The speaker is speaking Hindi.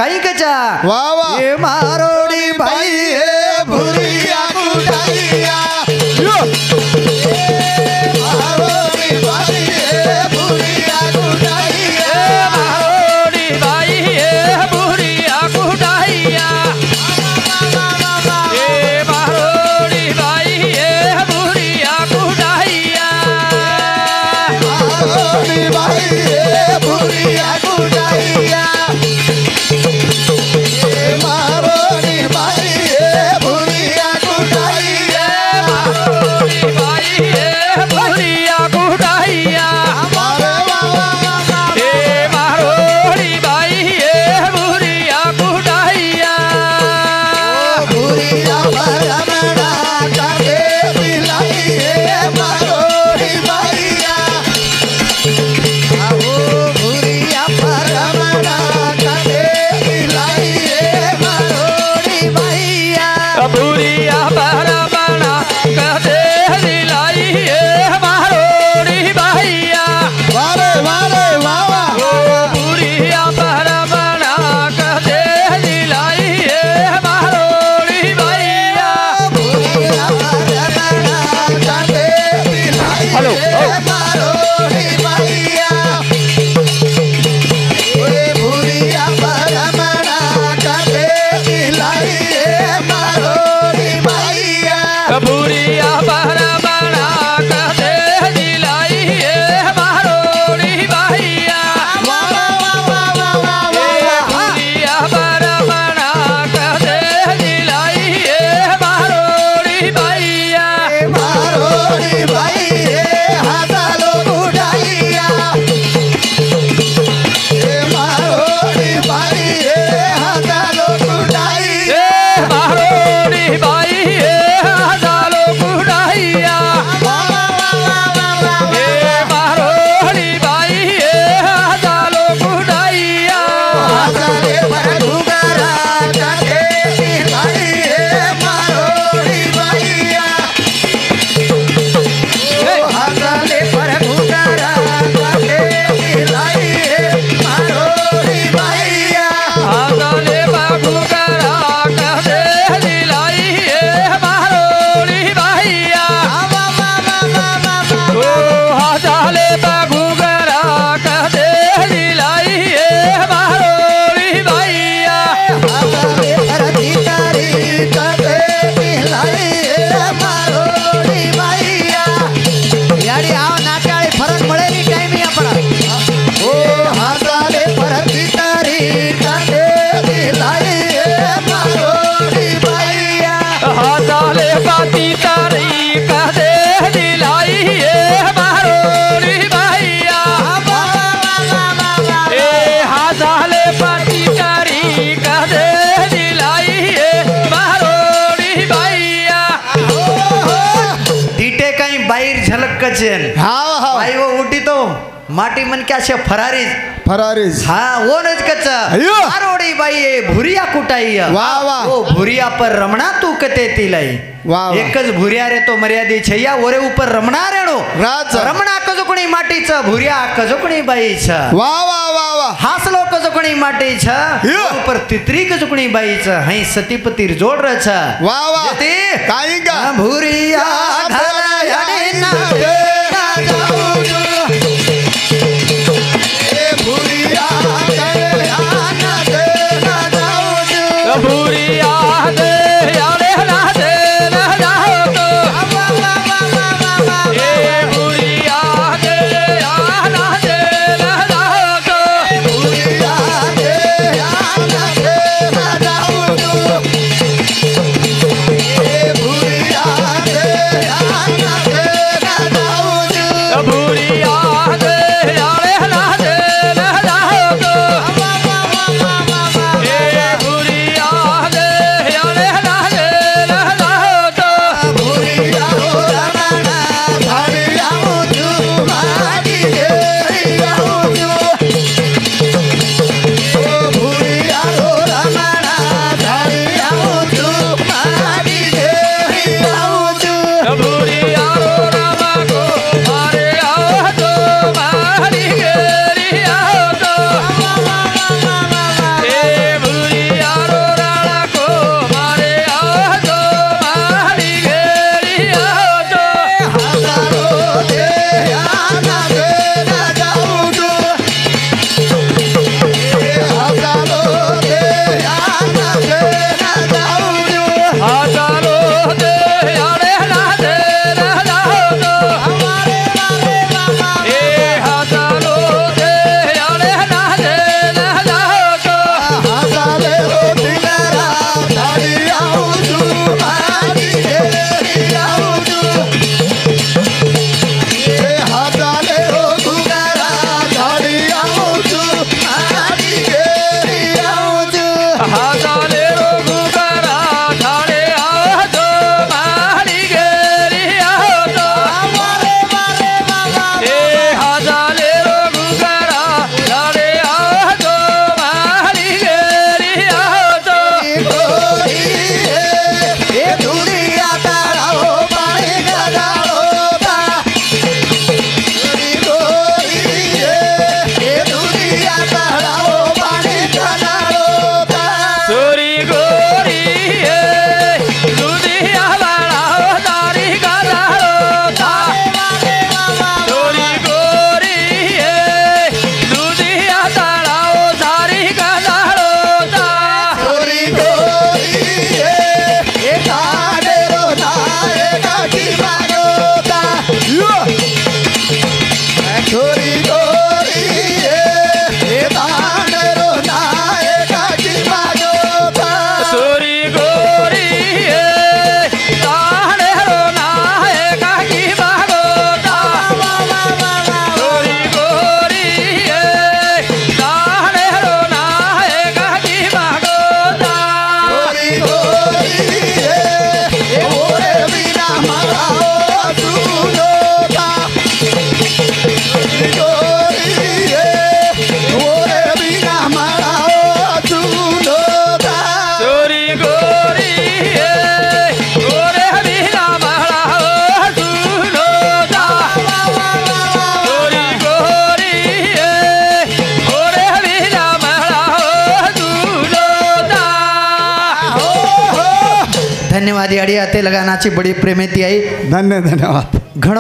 काही कचा वाह वाह ये मारोडी बाई ए भुरिया कुटाइया यो मारोडी बाई ए भुरिया कुटाइया मारोडी बाई ए भुरिया कुटाइया ए मारोडी बाई ए भुरिया कुटाइया मारोडी बाई ए भुरिया कुटाइया ए मारोडी बाई ए भुरिया कुटाइया मारोडी बाई ए भुरिया कुटाइया मारे वाह ए मारोडी बाई ए भुरिया कुटाइया भुरिया भरमड़ा काटे बिलाई ए मारोडी बाईया आओ भुरिया भरमड़ा काटे बिलाई ए मारोडी बाईया भुरिया बरमणा कहते दिलाई ए मारोडी बाईया वारे वारे वावा भुरिया बरमणा कहते दिलाई ए मारोडी बाईया भुरिया भरमड़ा काटे बिलाई हेलो, ए मारोडी बाईया ए भुरिया भरमड़ा काटे बिलाई ए मारोडी बाईया भुरिया बरमणा कहते दिलाई ए मारोडी बाईया भुरिया बरमणा कहते दिलाई ए मारोडी बाईया मारोडी बाई ए हातालो कुटाइया ए मारोडी बाई ए हातालो कुटाइया ए मारोडी बाई ए हजालो कुटाइया ए मारोडी बाई ए हजालो कुटाइया हाताले पर घुगरा काटे बिलाई ए मारोडी बाईया ओ हाताले पर घुगरा काटे बिलाई ए मारोडी बाईया हजाले बाबू करा कहते दिलाई ए मारोडी बाईया ओ हजाले बाबू करा कहते दिलाई ए मारोडी बाईया हाताले पर धिकारी काटे बिलाई ए मारोडी बाईया याडी आव नाट्याळे फरक पडेली टाइम आपण ओ हाताले पर धिकारी काटे बिलाई ए मारोडी बाईया हाताले पाती तारी कहते दिलाई ए मारोडी बाईया ए हाताले पाती तारी कहते दिलाई ए मारोडी बाईया तीटे काही बाहेर झलक कचेन हाव हाव बाई वो उठी तो माटी मन क्या शे फरारी फरारीज हाँ वो नज कच्चा अयो! मारोडी बाई ए भुरिया कुटाइया वाह, वाह. ओ भुरिया पर रमणा तू कते तिलाई वाह, वाह. एकच भुरिया रे तो मर्यादी छैया ओरे ऊपर रमणा रेणो राज. रमणा कजोकणी माटीच भुरिया कजोकणी बाईच वाह वाह वाह वाह हासलो कजोकणी माटीच यो! ऊपर तित्री कजोकणी बाईच हई सतीपतीर जोड रछ वाह वाह येते? काही का भुरिया घाला याडी ना ए भुरिया गया दे ना जाऊ भूरिया दे यारे ना दे ना जाओ तो ए भूरिया दे ना दे ना जाओ तो भुरिया दे ना जाऊ ए भुरिया दे ना जाऊ धन्यवाद याड़ी आते लगा नाची बड़ी प्रेमेती आई धन्यवाद घणो